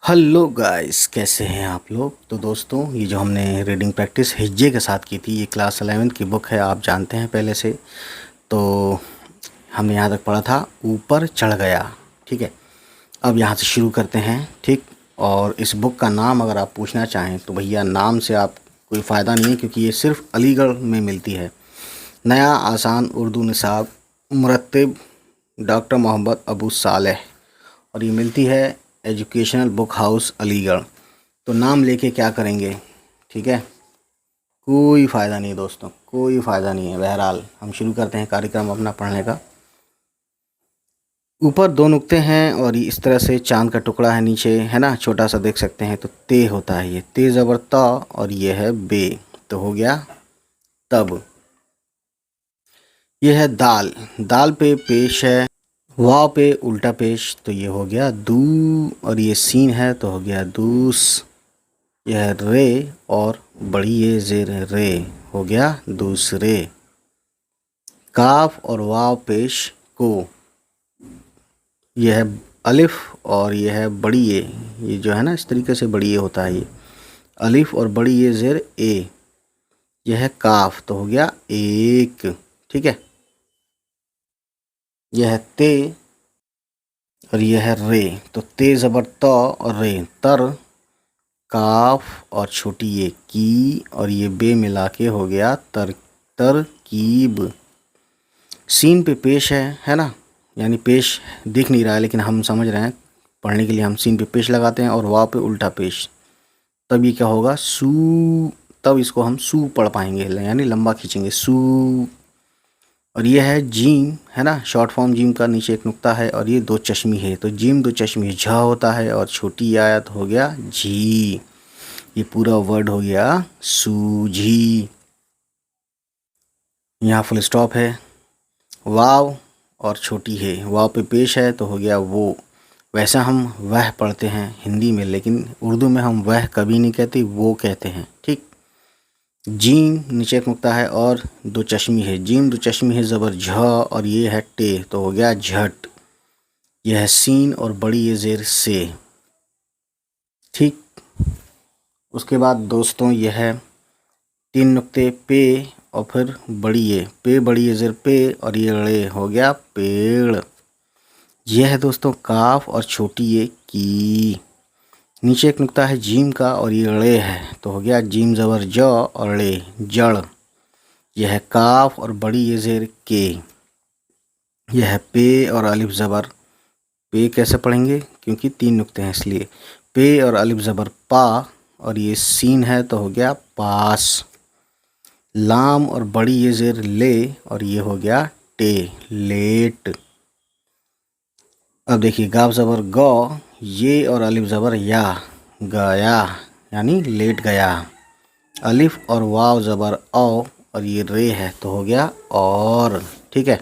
Hello guys, कैसे हैं आप लोग। तो दोस्तों, ये जो हमने रीडिंग प्रैक्टिस हिज्जे के साथ की थी, ये क्लास 11 की बुक है, आप जानते हैं पहले से। तो हमने यहाँ तक पढ़ा था, ऊपर चढ़ गया। ठीक है, अब यहाँ से शुरू करते हैं। ठीक, और इस बुक का नाम अगर आप पूछना चाहें तो भैया, नाम से आप कोई फ़ायदा नहीं है, क्योंकि ये सिर्फ अलीगढ़ में मिलती है। नया आसान उर्दू निसाब, मुरत्तिब डॉक्टर मोहम्मद अबू सालेह, और ये मिलती है एजुकेशनल बुक हाउस अलीगढ़। तो नाम लेके क्या करेंगे, ठीक है, कोई फ़ायदा नहीं दोस्तों, कोई फ़ायदा नहीं है। बहरहाल हम शुरू करते हैं कार्यक्रम अपना पढ़ने का। ऊपर दो नुक्ते हैं और ये इस तरह से चांद का टुकड़ा है नीचे, है ना, छोटा सा देख सकते हैं। तो ते होता है, ये ते ज़बर ता, और ये है बे, तो हो गया तब। ये है दाल, दाल पे पेश है, वाव पे उल्टा पेश, तो ये हो गया दू, और ये सीन है तो हो गया दूस। यह रे और बड़ी ये जेर रे, हो गया दूसरे। काफ और वाव पेश को, यह है अलिफ और यह है बड़ी ये जो है ना, इस तरीके से बड़ी ये होता है, ये अलिफ और बड़ी ये जेर ए, यह है काफ, तो हो गया एक। ठीक है, यह है ते और यह है रे, तो ते ज़बर त और रे, तर, काफ और छोटी ये की, और ये बे मिला के हो गया तर, तरकीब। सीन पे पेश है ना, यानी पेश दिख नहीं रहा है लेकिन हम समझ रहे हैं, पढ़ने के लिए हम सीन पे पेश लगाते हैं, और वाव पे उल्टा पेश, तब ये क्या होगा सू, तब इसको हम सू पढ़ पाएंगे, यानी लंबा खींचेंगे सू। और ये है जीम, है ना, शॉर्ट फॉर्म जीम का नीचे एक नुक्ता है, और ये दो चश्मी है, तो जीम दो चश्मी झ होता है, और छोटी आया तो हो गया झी। ये पूरा वर्ड हो गया सूझी। यहाँ फुल स्टॉप है। वाव और छोटी है, वाव पे पेश है तो हो गया वो। वैसा हम वह पढ़ते हैं हिंदी में, लेकिन उर्दू में हम वह कभी नहीं कहते, वो कहते हैं। ठीक, जीम नीचे एक नुक्ता है और दो चश्मी है, जीम दो चश्मी है ज़बर झ, और ये है टे, तो हो गया झट। यह है सीन और बड़ी ये जेर से। ठीक, उसके बाद दोस्तों यह है तीन नुक्ते पे और फिर बड़ी ये, पे बड़ी ये जेर पे, और ये रे, हो गया पेड़। यह है दोस्तों काफ और छोटी ये की। नीचे एक नुक्ता है जीम का और ये रे है, तो हो गया जीम ज़बर ज और रे, जड़। यह है काफ और बड़ी ये जेर के। यह है पे और अलिफ ज़बर, पे कैसे पढ़ेंगे क्योंकि तीन नुक्ते हैं इसलिए, पे और अलिफ ज़बर पा, और ये सीन है तो हो गया पास। लाम और बड़ी ये जेर ले, और ये हो गया टे, लेट। अब देखिए गाफ ज़बर गौ, ये और अलिफ ज़बर या, गया, यानी लेट गया। अलिफ और वाव ज़बर औ, और ये रे है तो हो गया और। ठीक है,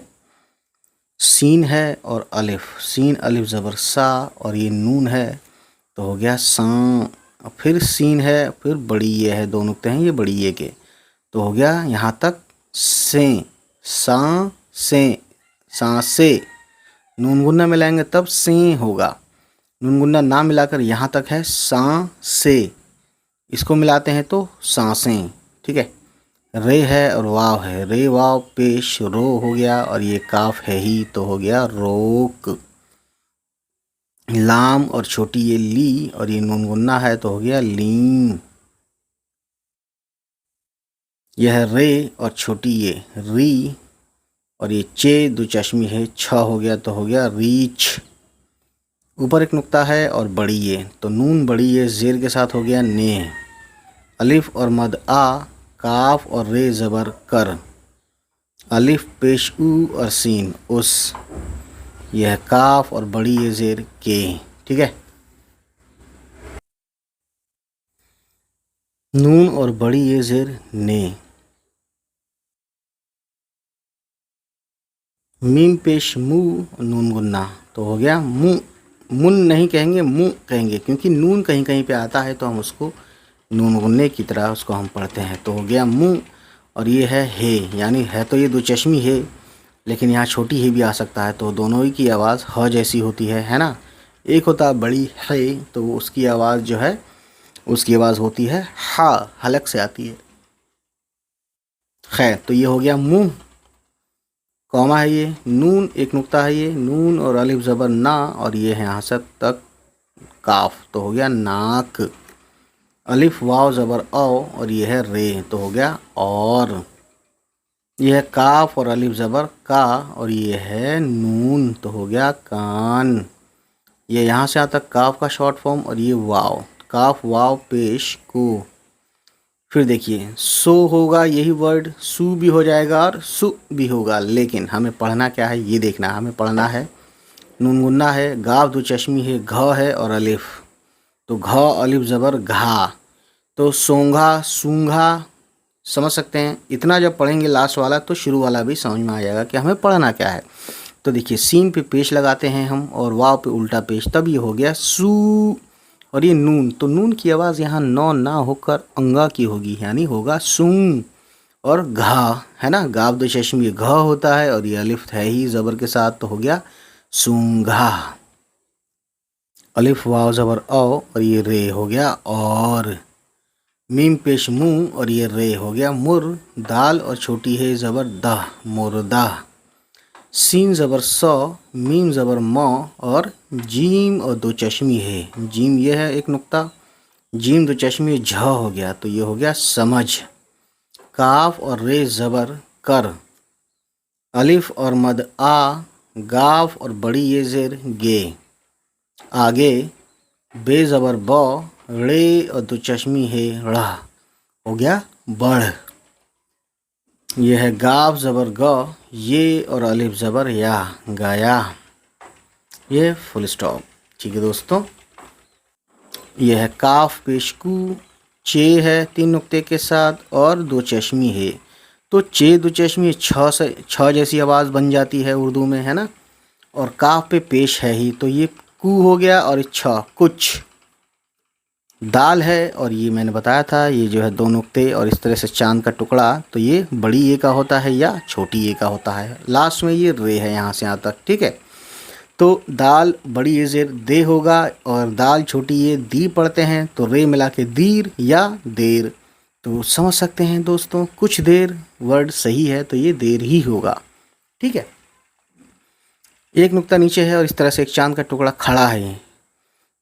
सीन है और अलिफ, सीन अलिफ ज़बर सा, और ये नून है तो हो गया सा। फिर सीन है, फिर बड़ी ये है, दो नुक्ते हैं ये बड़ी ये के, तो हो गया यहाँ तक से, सा से, सा से। नून गुन्ना मिलाएंगे तब से होगा, नून गुन्ना ना मिलाकर यहाँ तक है सा से, इसको मिलाते हैं तो सांसें। ठीक है, रे है और वाव है, रे वाव पेश रो हो गया, और ये काफ है ही तो हो गया रोक। लाम और छोटी ये ली, और ये नून गुन्ना है तो हो गया लीम। यह रे और छोटी ये री, और ये चे दो चश्मी है, छ हो गया तो हो गया रीछ। ऊपर एक नुक्ता है और बड़ी ये, तो नून बड़ी ये जेर के साथ हो गया ने। अलिफ और मद आ, काफ और रे ज़बर कर, अलिफ पेश ऊ और सीन उस। यह काफ और बड़ी ये जेर के। ठीक है, नून और बड़ी ये जेर ने। मीम पेश मुँह, नून गुन्ना, तो हो गया मुँह। मुन नहीं कहेंगे, मुँह कहेंगे, क्योंकि नून कहीं कहीं पे आता है तो हम उसको नून गुन्ने की तरह उसको हम पढ़ते हैं, तो हो गया मुँह। और ये है हे, यानी है तो ये दो चश्मी है, लेकिन यहाँ छोटी ही भी आ सकता है, तो दोनों ही की आवाज़ ह जैसी होती है ना। एक होता है बड़ी है, तो उसकी आवाज़ जो है उसकी आवाज़ होती है हा, हलक से आती है। खैर, तो ये हो गया मुंह, कौमा है ये, नून एक नुक्ता है ये, नून और अलिफ ज़बर ना, और ये है यहाँ से तक काफ, तो हो गया नाक। अलिफ वाव ज़बर औ, और ये है रे, तो हो गया और। ये है काफ और अलिफ ज़बर का, और ये है नून, तो हो गया कान। ये यहाँ से आता काफ का शॉर्ट फॉर्म, और ये वाव, काफ वाव पेश को। फिर देखिए सो होगा, यही वर्ड सू भी हो जाएगा और सु भी होगा, लेकिन हमें पढ़ना क्या है ये देखना। हमें पढ़ना है नून गुन्ना है, गाफ दो चश्मी है, घ है और अलिफ, तो घ अलिफ ज़बर घा, तो सोंघा सूंघा, समझ सकते हैं। इतना जब पढ़ेंगे लास्ट वाला तो शुरू वाला भी समझ में आ जाएगा कि हमें पढ़ना क्या है। तो देखिए सीन पे पेश लगाते हैं हम और वाव पे उल्टा पेश, तब ये हो गया सू। और ये नून, तो नून की आवाज़ यहाँ नौ ना होकर अंगा की होगी, यानी होगा सूंग। और घा है ना, गाव दो चश्मी घ होता है, और ये अलिफ है ही ज़बर के साथ, तो हो गया सूंघा। अलिफ वाव ज़बर औ, और ये रे हो गया और। मीम पेश मुँह, और ये रे हो गया मुर। दाल और छोटी है ज़बर दा, मुर्दा। सीन ज़बर सौ, मीम ज़बर मौ, और जीम और दो चश्मी है, जीम ये है एक नुक्ता, जीम दो चश्मी झ हो गया, तो ये हो गया समझ। काफ और रे ज़बर कर, अलिफ और मद आ, गाफ और बड़ी ये ज़ेर गे। आगे बे ज़बर बौ, रे और दो चश्मी है ड़ा, हो गया बढ़। ये है गाफ ज़बर ग, ये और अलिफ ज़बर या, गाया। ये फुल स्टॉप। ठीक है दोस्तों, ये है काफ पेशकू, चे है तीन नुक्ते के साथ और दो चश्मी है, तो चे दो चश्मी छ से छ जैसी आवाज़ बन जाती है उर्दू में, है ना। और काफ पे पेश है ही, तो ये कू हो गया और छ कुछ। दाल है, और ये मैंने बताया था ये जो है दो नुक्ते और इस तरह से चांद का टुकड़ा, तो ये बड़ी ए का होता है या छोटी ए का होता है। लास्ट में ये रे है यहाँ से यहाँ तक, ठीक है। तो दाल बड़ी ए ज़ेर दे होगा, और दाल छोटी ए दी पढ़ते हैं, तो रे मिला के दीर या देर। तो समझ सकते हैं दोस्तों, कुछ देर वर्ड सही है तो ये देर ही होगा, ठीक है। एक नुक्ता नीचे है और इस तरह से एक चांद का टुकड़ा खड़ा है,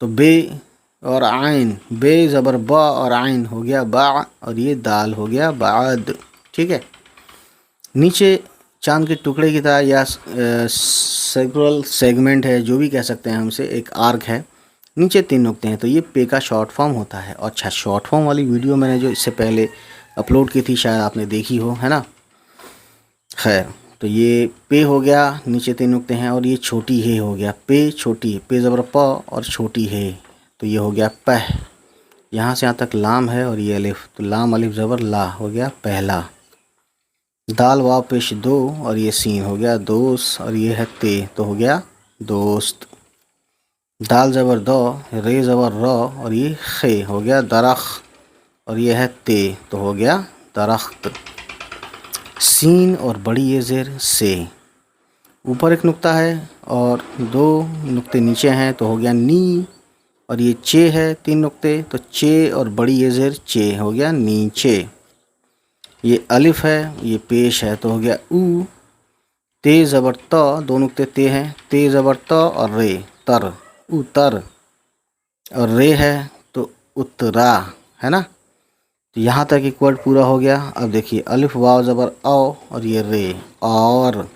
तो बे और आइन, बे ज़बर ब और आइन हो गया बा, और ये दाल हो गया बाद, ठीक है। नीचे चांद के टुकड़े की तरह या सर्कुलर सेगमेंट है, जो भी कह सकते हैं हमसे, एक आर्क है, नीचे तीन नुक्ते हैं, तो ये पे का शॉर्ट फॉर्म होता है। अच्छा, शॉर्ट फॉर्म वाली वीडियो मैंने जो इससे पहले अपलोड की थी, शायद आपने देखी हो, है ना। खैर, तो ये पे हो गया, नीचे तीन नुक्ते हैं, और ये छोटी है हो गया पे, छोटी पे ज़बर प और छोटी है, तो ये हो गया पह। यहाँ से यहाँ तक लाम है और ये अलिफ, तो लाम अलिफ ज़बर ला हो गया पहला। दाल वाव पेश दो, और ये सीन हो गया दोस्त, और ये है ते, तो हो गया दोस्त। दाल ज़बर दो, रे ज़बर रो, और ये खे हो गया दरख्त, और ये है ते, तो हो गया दरख्त। सीन और बड़ी ये ज़ेर से, ऊपर एक नुक्ता है और दो नुक्ते नीचे हैं, तो हो गया नी, और ये चे है तीन नुक्ते, तो चे और बड़ी ये ज़ेर चे हो गया नीचे। ये अलिफ है, ये पेश है, तो हो गया ऊ। ते ज़बर त, दो नुक्ते ते हैं, ते ज़बर त और रे, तर, उतर। और रे है तो उतरा, है ना। तो यहाँ तक एक वर्ड पूरा हो गया। अब देखिए अलिफ वाव ज़बर औ, और ये रे, और।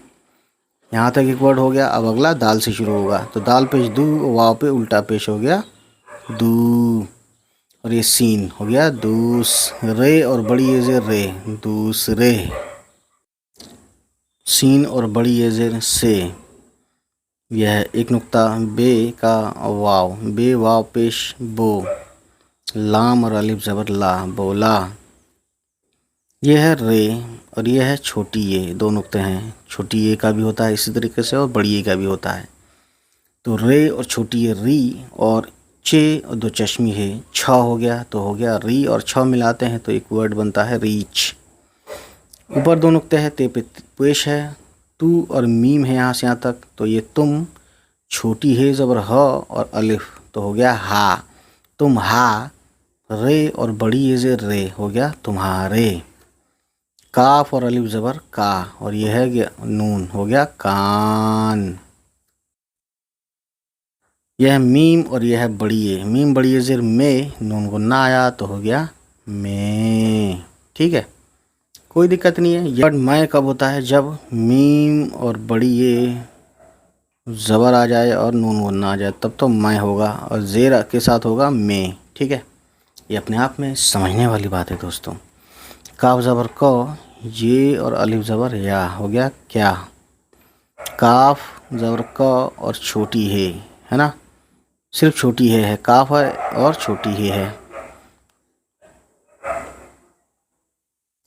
यहाँ तक एक वर्ड हो गया। अब अगला दाल से शुरू होगा, तो दाल पेश दू, वाव पे उल्टा पेश हो गया दू, और ये सीन हो गया दूस। रे और बड़ी ये ज़ेर रे, दूसरे। सीन और बड़ी ये ज़ेर से, यह एक नुक्ता बे का वाव, बे वाव पेश बो, लाम और अलिफ ज़बर ला, बोला। यह है रे, और यह है छोटी ये, दो नुक्ते हैं, छोटी ये का भी होता है इसी तरीके से और बड़ी ये का भी होता है। तो रे और छोटी ये री, और चे और दो चश्मी है, छ हो गया, तो हो गया री और छ मिलाते हैं तो एक वर्ड बनता है रीच। ऊपर दो नुक्ते हैं, ते पे पेश है, तू और मीम है यहाँ से यहाँ तक, तो ये तुम, छोटी हे ज़बर ह और अलिफ तो हो गया हा, तुम हा। रे और बड़ी ये ज़ेर रे हो गया तुम्हारे। काफ और अलिफ ज़बर का और यह है गया नून हो गया कान। यह मीम और यह है बड़ी ये, मीम बड़ी ये ज़ेर में, नून गुन्ना आया तो हो गया में। ठीक है, कोई दिक्कत नहीं है। बट मैं कब होता है, जब मीम और बड़ी ये ज़बर आ जाए और नून गुन्ना आ जाए तब तो मैं होगा, और ज़ेर के साथ होगा में। ठीक है, ये अपने आप में समझने वाली बात है दोस्तों। काफ ज़बर को, ये और अलिफ ज़बर या हो गया क्या। काफ ज़बर को और छोटी है ना, सिर्फ छोटी है काफ है और छोटी है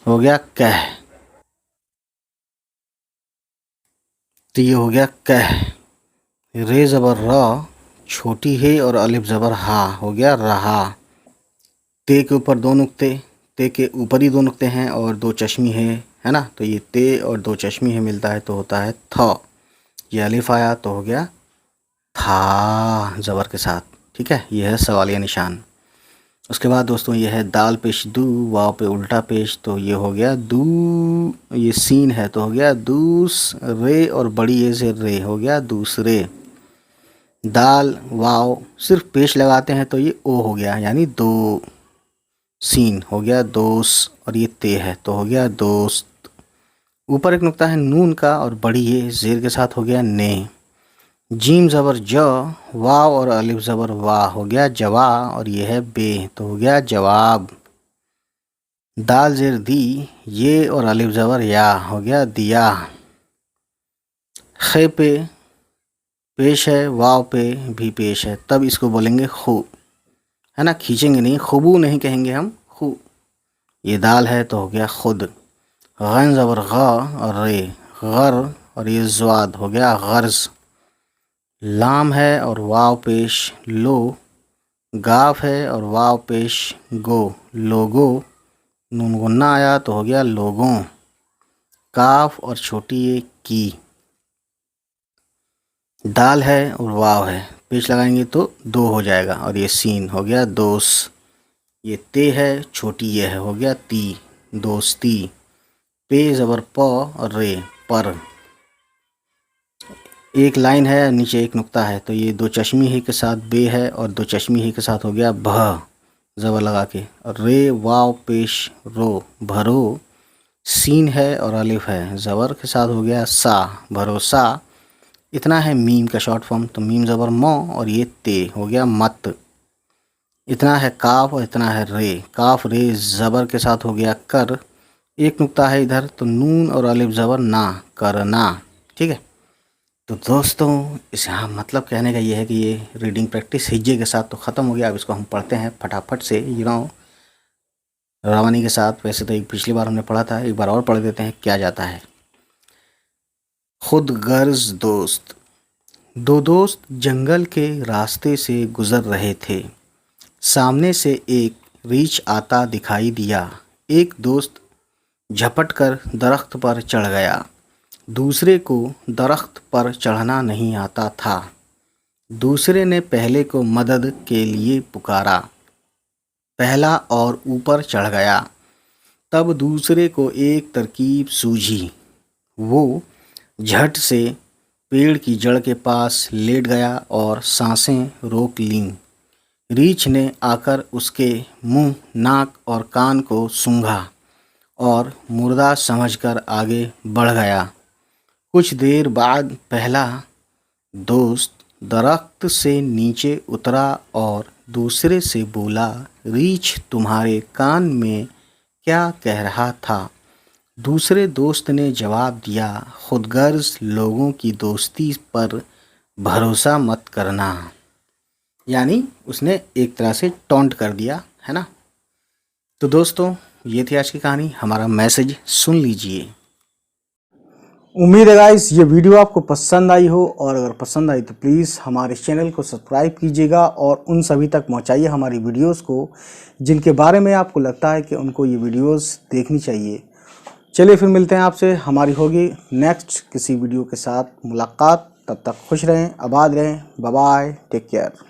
हो गया कह। तो ये हो गया कह। रे ज़बर र, छोटी है और अलिफ ज़बर हा हो गया रहा। ते के ऊपर दो नुक्ते, ते के ऊपर ही दो नुक्ते हैं और दो चश्मी है ना, तो ये ते और दो चश्मी है मिलता है तो होता है थ। ये अलिफ आया तो हो गया था ज़बर के साथ। ठीक है, ये है सवालिया निशान। उसके बाद दोस्तों ये है दाल पेश दू, वाव पे उल्टा पेश तो ये हो गया दू। ये सीन है तो हो गया दूस रे और बड़ी ये से रे हो गया दूसरे। दाल वाव सिर्फ पेश लगाते हैं तो ये ओ हो गया, यानी दो। सीन हो गया दोस और ये ते है तो हो गया दोस्त। ऊपर एक नुक्ता है नून का और बड़ी ये ज़ेर के साथ हो गया ने। जीम ज़बर ज, वाव और अलिफ ज़बर वाह हो गया जवा और ये है बे तो हो गया जवाब। दाल ज़ेर दी, ये और अलिफ ज़बर या हो गया दिया। खे पे पेश है, वाव पे भी पेश है, तब इसको बोलेंगे खू, है ना, खींचेंगे नहीं, खुबू नहीं कहेंगे हम, खू। ये दाल है तो हो गया खुद। गैन ज़बर ग और रे गर और ये ज़्वाद हो गया गर्ज़। लाम है और वाव पेश लो, गाफ है और वाव पेश गो लोगो, नून गुन्ना आया तो हो गया लोगों। काफ और छोटी ये की। दाल है और वाव है, पेश लगाएंगे तो दो हो जाएगा और ये सीन हो गया दोस। ये ते है, छोटी ये है हो गया ती दोस्ती। पे ज़बर प और रे पर। एक लाइन है, नीचे एक नुक्ता है तो ये दो चश्मी ही के साथ बे है और दो चश्मी ही के साथ हो गया भह ज़बर लगा के। और रे वाव पेश रो भरो। सीन है और अलिफ है, ज़बर के साथ हो गया सा भरोसा। इतना है मीम का शॉर्ट फॉर्म, तो मीम ज़बर मो और ये ते हो गया मत। इतना है काफ और इतना है रे, काफ रे ज़बर के साथ हो गया कर। एक नुक्ता है इधर तो नून और अलिफ ज़बर ना करना। ठीक है, तो दोस्तों इस यहाँ मतलब कहने का ये है कि ये रीडिंग प्रैक्टिस हिज्जे के साथ तो ख़त्म हो गया। अब इसको हम पढ़ते हैं फटाफट से, रवानी के साथ। वैसे तो एक पिछली बार हमने पढ़ा था, एक बार और पढ़ देते हैं क्या जाता है। खुद गर्ज दोस्त। दो दोस्त जंगल के रास्ते से गुज़र रहे थे। सामने से एक रीछ आता दिखाई दिया। एक दोस्त झपट कर दरख्त पर चढ़ गया। दूसरे को दरख्त पर चढ़ना नहीं आता था। दूसरे ने पहले को मदद के लिए पुकारा। पहला और ऊपर चढ़ गया। तब दूसरे को एक तरकीब सूझी। वो झट से पेड़ की जड़ के पास लेट गया और सांसें रोक लीं। रीछ ने आकर उसके मुंह, नाक और कान को सूंघा और मुर्दा समझकर आगे बढ़ गया। कुछ देर बाद पहला दोस्त दरख्त से नीचे उतरा और दूसरे से बोला, रीछ तुम्हारे कान में क्या कह रहा था? दूसरे दोस्त ने जवाब दिया, खुदगर्ज लोगों की दोस्ती पर भरोसा मत करना। यानी उसने एक तरह से टॉन्ट कर दिया, है ना। तो दोस्तों ये थी आज की कहानी। हमारा मैसेज सुन लीजिए। उम्मीद है गाइस ये वीडियो आपको पसंद आई हो, और अगर पसंद आई तो प्लीज़ हमारे चैनल को सब्सक्राइब कीजिएगा और उन सभी तक पहुंचाइए हमारी वीडियोस को जिनके बारे में आपको लगता है कि उनको ये वीडियोस देखनी चाहिए। चलिए फिर मिलते हैं आपसे, हमारी होगी नेक्स्ट किसी वीडियो के साथ मुलाकात। तब तक खुश रहें, आबाद रहें, बाय बाय, टेक केयर।